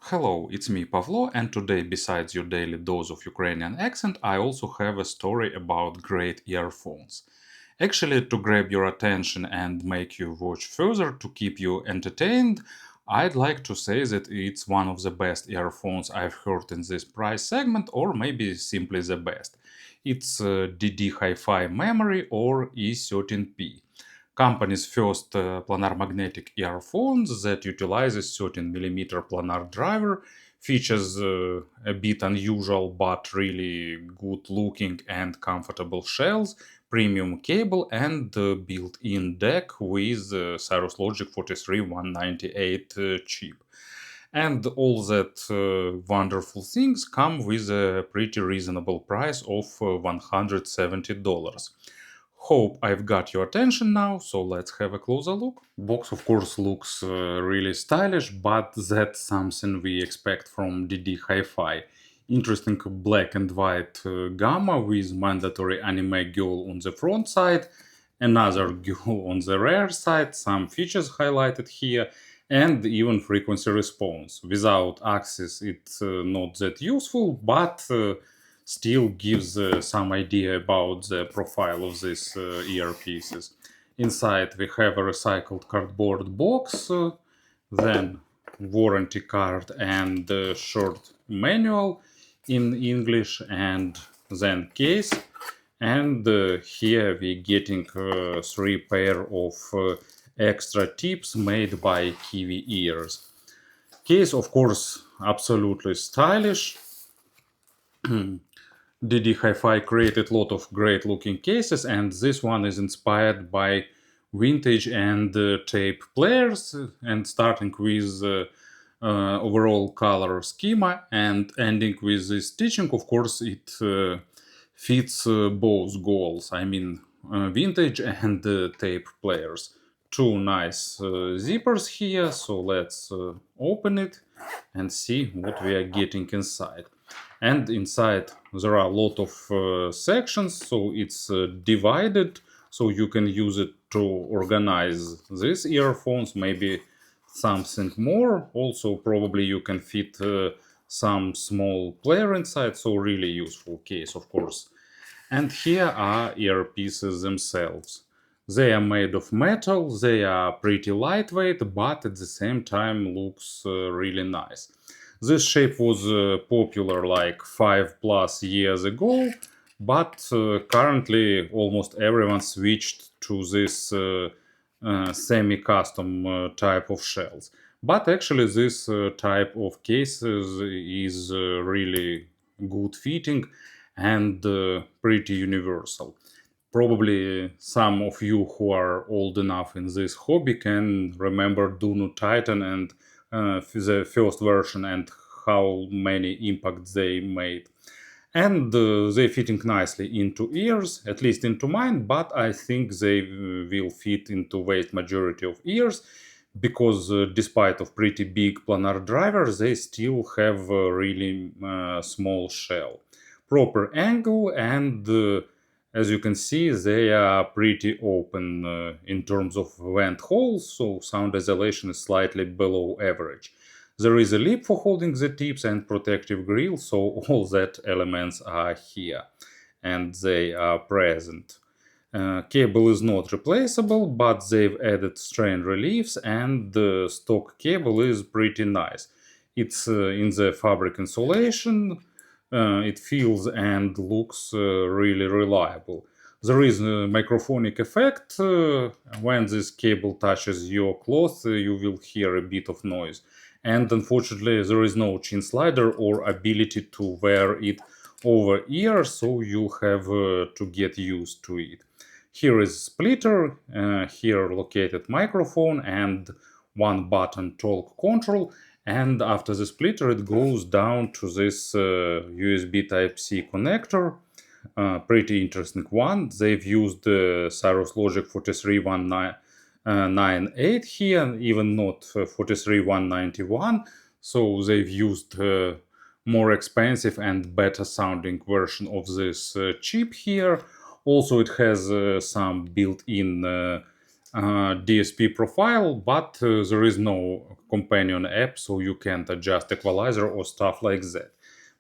Hello, it's me Pavlo, and today, besides your daily dose of Ukrainian accent, I also have a story about great earphones. Actually, to grab your attention and make you watch further to keep you entertained, I'd like to say that it's one of the best earphones I've heard in this price segment, or maybe simply the best. It's ddHiFi Memory or E13P, company's first planar magnetic earphones that utilizes 13mm planar driver, features a bit unusual but really good looking and comfortable shells, premium cable and built-in deck with Cirrus Logic 43198 chip. And all that wonderful things come with a pretty reasonable price of $170. Hope I've got your attention now, so let's have a closer look. Box of course looks really stylish, but that's something we expect from ddHiFi. Interesting black and white gamma with mandatory anime girl on the front side, another girl on the rear side, some features highlighted here, and even frequency response. Without axis it's not that useful, but still gives some idea about the profile of these earpieces. Inside we have a recycled cardboard box, then warranty card and short manual in English, and then case. And here we're getting 3 pair of extra tips made by Kiwi ears. Case, of course, absolutely stylish. ddHiFi created a lot of great looking cases, and this one is inspired by vintage and tape players, and starting with overall color schema and ending with this stitching. Of course, it fits both goals, I mean vintage and tape players. Two nice zippers here, so let's open it and see what we are getting inside. And inside there are a lot of sections, so it's divided, so you can use it to organize these earphones, maybe something more. Also probably you can fit some small player inside, so really useful case, of course. And here are earpieces themselves. They are made of metal, they are pretty lightweight, but at the same time looks really nice. This shape was popular like 5+ years ago, but currently almost everyone switched to this semi-custom type of shells. But actually this type of cases is really good fitting and pretty universal. Probably some of you who are old enough in this hobby can remember Dunu Titan and the first version and how many impacts they made. And they fitting nicely into ears, at least into mine, but I think they will fit into vast majority of ears, because despite of pretty big planar drivers, they still have a really small shell. Proper angle, and as you can see, they are pretty open in terms of vent holes, so sound isolation is slightly below average. There is a lip for holding the tips and protective grill, so all that elements are here and they are present. Cable is not replaceable, but they've added strain reliefs, and the stock cable is pretty nice. It's in the fabric insulation. It feels and looks really reliable. There is a microphonic effect. When this cable touches your cloth, you will hear a bit of noise. And unfortunately, there is no chin slider or ability to wear it over ear, so you have to get used to it. Here is splitter, here located microphone and one button talk control, and after the splitter it goes down to this USB Type-C connector. Pretty interesting one. They've used Cirrus Logic 43198 here, even not 43191, so they've used more expensive and better sounding version of this chip here. Also it has some built-in DSP profile, but there is no companion app, so you can't adjust equalizer or stuff like that.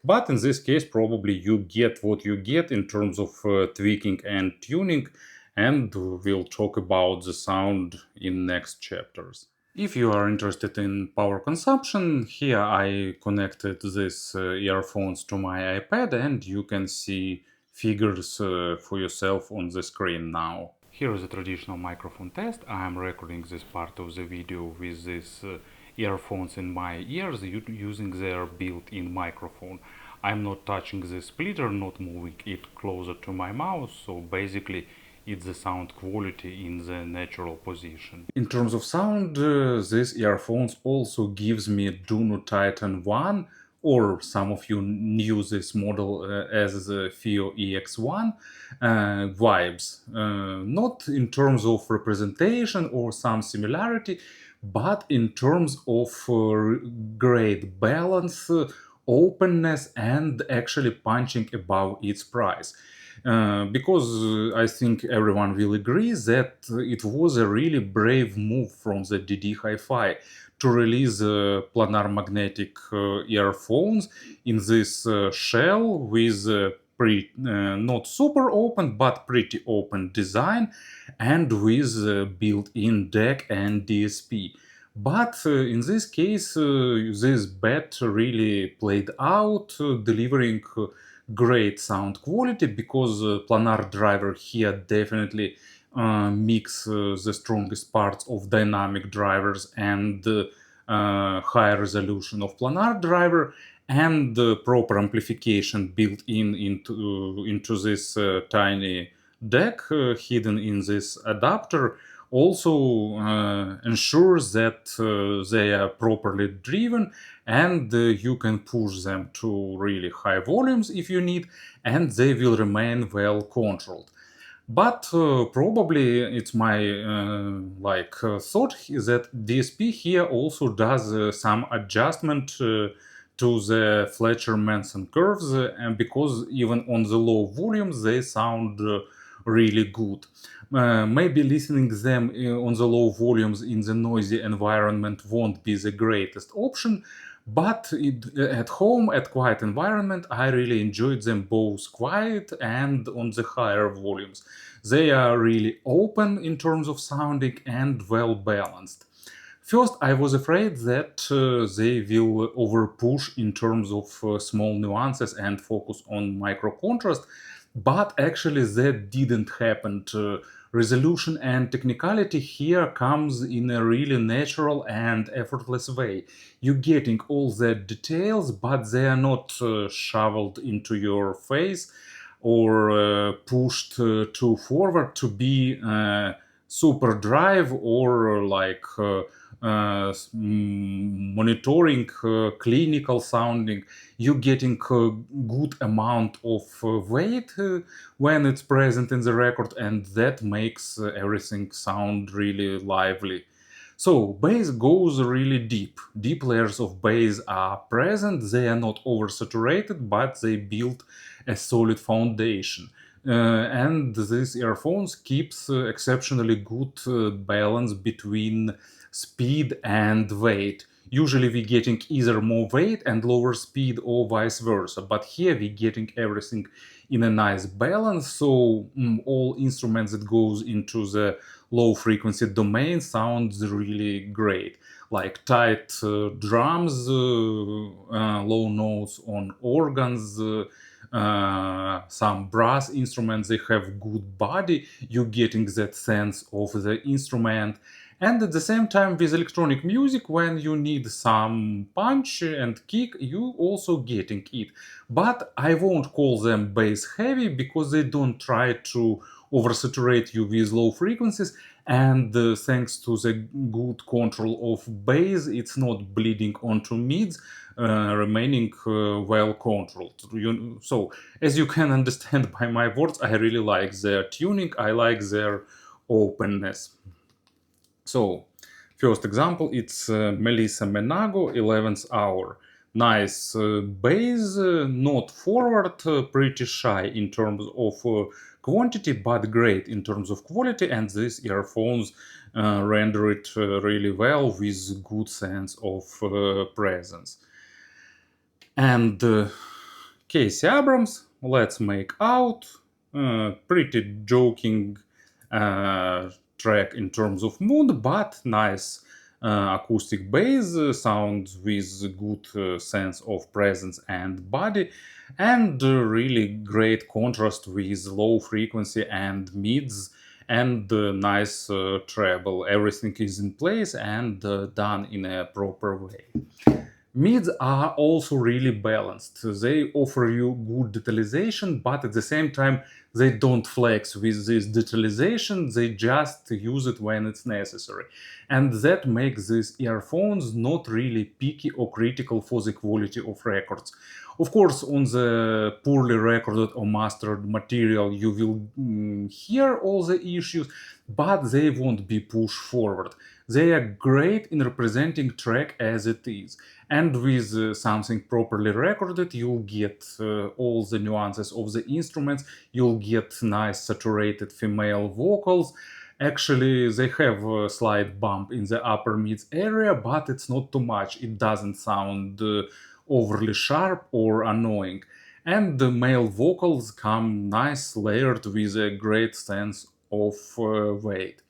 But in this case, probably you get what you get in terms of tweaking and tuning, and we'll talk about the sound in next chapters. If you are interested in power consumption, here I connected these earphones to my iPad, and you can see figures for yourself on the screen now. Here is a traditional microphone test. I am recording this part of the video with these earphones in my ears using their built-in microphone. I'm not touching the splitter, not moving it closer to my mouth, so basically it's the sound quality in the natural position. In terms of sound, these earphones also gives me Juno Titan 1, or some of you knew this model as the FIO EX1 vibes. Not in terms of representation or some similarity, but in terms of great balance, openness, and actually punching above its price. Because I think everyone will agree that it was a really brave move from the ddHiFi to release planar magnetic earphones in this shell with not super open but pretty open design and with built-in DAC and DSP. But in this case, this bet really played out, delivering great sound quality because planar driver here definitely mix the strongest parts of dynamic drivers and high resolution of planar driver and proper amplification built into this tiny deck hidden in this adapter also ensures that they are properly driven and you can push them to really high volumes if you need, and they will remain well controlled. But probably it's my thought that DSP here also does some adjustment to the Fletcher-Manson curves, and because even on the low volumes they sound really good. Maybe listening them on the low volumes in the noisy environment won't be the greatest option, but at home, at quiet environment, I really enjoyed them both quiet and on the higher volumes. They are really open in terms of sounding and well balanced. First, I was afraid that they will overpush in terms of small nuances and focus on micro contrast, but actually that didn't happen. Resolution and technicality here comes in a really natural and effortless way. You're getting all the details, but they are not shoveled into your face or pushed too forward to be super drive or monitoring clinical sounding. You're getting a good amount of weight when it's present in the record, and that makes everything sound really lively. So bass goes really deep. Deep layers of bass are present. They are not oversaturated, but they build a solid foundation. And these earphones keeps exceptionally good balance between speed and weight. Usually we're getting either more weight and lower speed or vice versa, but here we're getting everything in a nice balance, so all instruments that goes into the low frequency domain sounds really great, like tight drums, low notes on organs, some brass instruments, they have good body, you're getting that sense of the instrument. And at the same time, with electronic music, when you need some punch and kick, you also getting it. But I won't call them bass heavy because they don't try to oversaturate you with low frequencies. And thanks to the good control of bass, it's not bleeding onto mids, remaining well controlled. So, as you can understand by my words, I really like their tuning, I like their openness. So, first example, it's Melissa Menago 11th hour. nice bass, not forward, pretty shy in terms of quantity, but great in terms of quality, and these earphones render it really well with good sense of presence. And Casey Abrams, let's make out. Pretty joking track in terms of mood, but nice acoustic bass sounds with good sense of presence and body, and really great contrast with low frequency and mids, and nice treble. Everything is in place and done in a proper way. Mids are also really balanced. They offer you good detalization, but at the same time, they don't flex with this detalization, they just use it when it's necessary. And that makes these earphones not really picky or critical for the quality of records. Of course, on the poorly recorded or mastered material, you will hear all the issues, but they won't be pushed forward. They are great in representing track as it is. And with something properly recorded, you'll get all the nuances of the instruments, you'll get nice saturated female vocals. Actually, they have a slight bump in the upper mids area, but it's not too much. It doesn't sound overly sharp or annoying. And the male vocals come nice layered with a great sense of weight.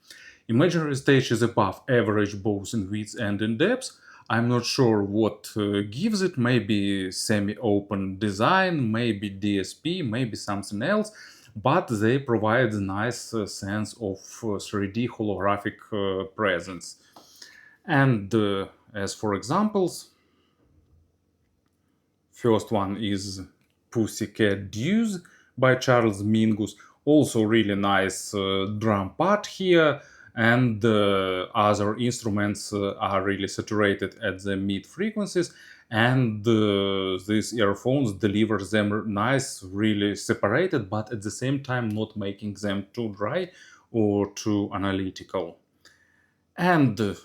Imaginary stage is above average both in width and in depth. I'm not sure what gives it, maybe semi-open design, maybe DSP, maybe something else, but they provide a nice sense of 3D holographic presence. And as for examples, first one is Pussycat Deuce by Charles Mingus. Also really nice drum part here, and other instruments are really saturated at the mid frequencies, and these earphones deliver them nice, really separated, but at the same time not making them too dry or too analytical. And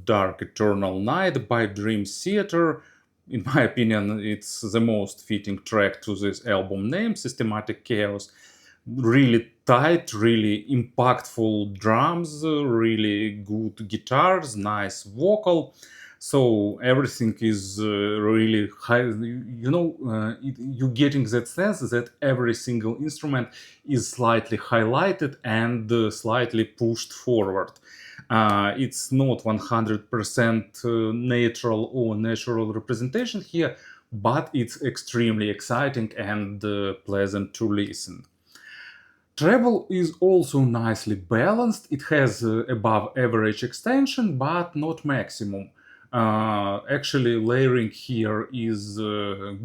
Dark Eternal Night by Dream Theater. In my opinion, it's the most fitting track to this album name, Systematic Chaos. Really tight, really impactful drums, really good guitars, nice vocal. So everything is really high. You're getting that sense that every single instrument is slightly highlighted and slightly pushed forward. It's not 100% natural or natural representation here, but it's extremely exciting and pleasant to listen. Treble is also nicely balanced. It has above average extension, but not maximum. Actually, layering here is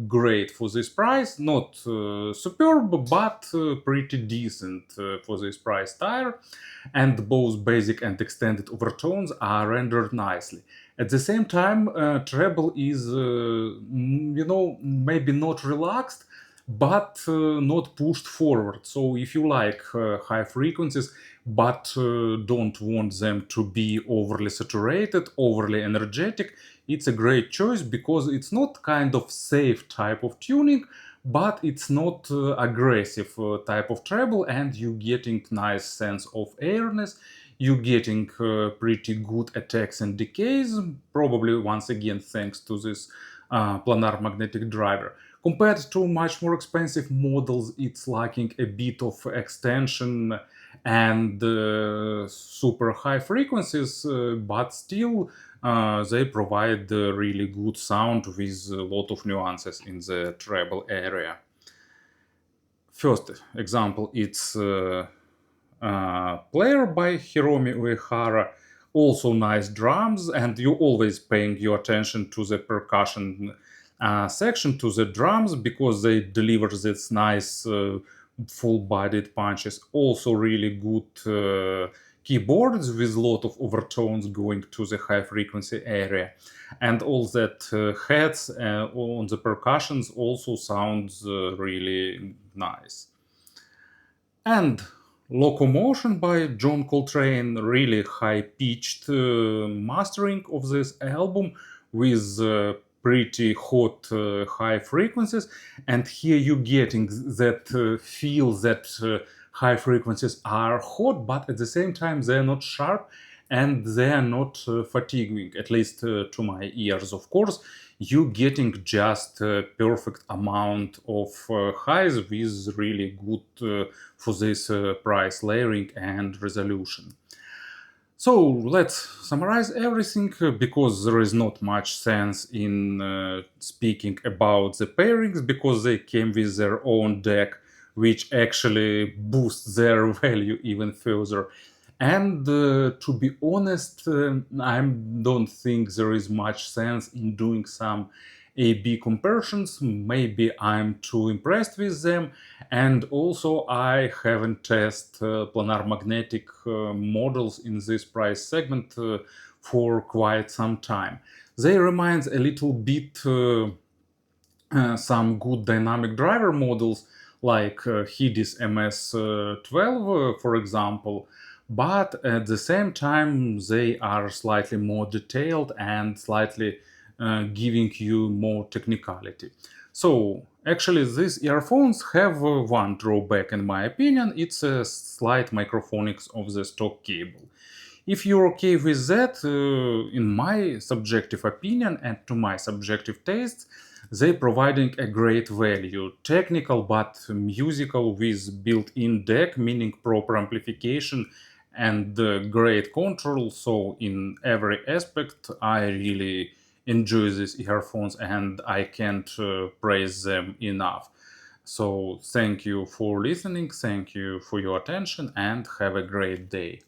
great for this price. Not superb, but pretty decent for this price tire. And both basic and extended overtones are rendered nicely. At the same time, treble is, maybe not relaxed, but not pushed forward. So if you like high frequencies, but don't want them to be overly saturated, overly energetic, it's a great choice because it's not kind of safe type of tuning, but it's not aggressive type of treble, and you're getting nice sense of airness. You're getting pretty good attacks and decays, probably once again thanks to this planar magnetic driver. Compared to much more expensive models, it's lacking a bit of extension and super high frequencies, but still they provide really good sound with a lot of nuances in the treble area. First example, it's Player by Hiromi Uehara. Also nice drums, and you always paying your attention to the percussion section, to the drums, because they deliver this nice full-bodied punches. Also really good keyboards with a lot of overtones going to the high frequency area, and all that heads on the percussions also sounds really nice. And Locomotion by John Coltrane, really high-pitched mastering of this album with pretty hot high frequencies, and here you're getting that feel that high frequencies are hot, but at the same time they're not sharp and they're not fatiguing, at least to my ears, of course. You're getting just a perfect amount of highs with really good for this price layering and resolution. So let's summarize everything because there is not much sense in speaking about the pairings because they came with their own deck, which actually boosts their value even further. And to be honest, I don't think there is much sense in doing some A/B comparisons. Maybe I'm too impressed with them, and also I haven't tested planar magnetic models in this price segment for quite some time. They remind a little bit some good dynamic driver models like HIDIS MS12, for example, but at the same time they are slightly more detailed and slightly giving you more technicality. So actually these earphones have one drawback in my opinion. It's a slight microphonics of the stock cable. If you're okay with that, in my subjective opinion and to my subjective tastes, they providing a great value, technical but musical with built-in deck, meaning proper amplification and great control. So in every aspect, I really enjoy these earphones and I can't praise them enough. So thank you for listening, thank you for your attention, and have a great day.